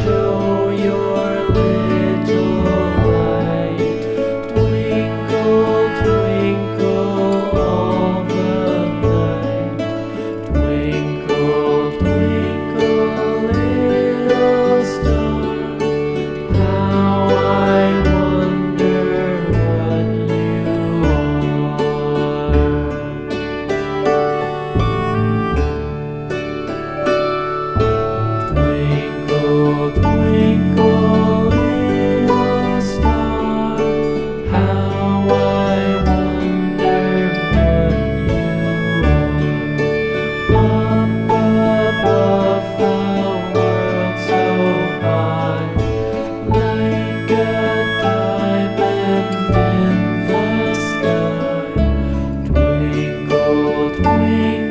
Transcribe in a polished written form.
show your little light. Twinkle, twinkle all the night. Twinkle, twinkle, little star, how I wonder what you are. Twinkle, twinkle, little star, how I wonder what you are. Up above the world so high, like a diamond in the sky. Twinkle, twinkle.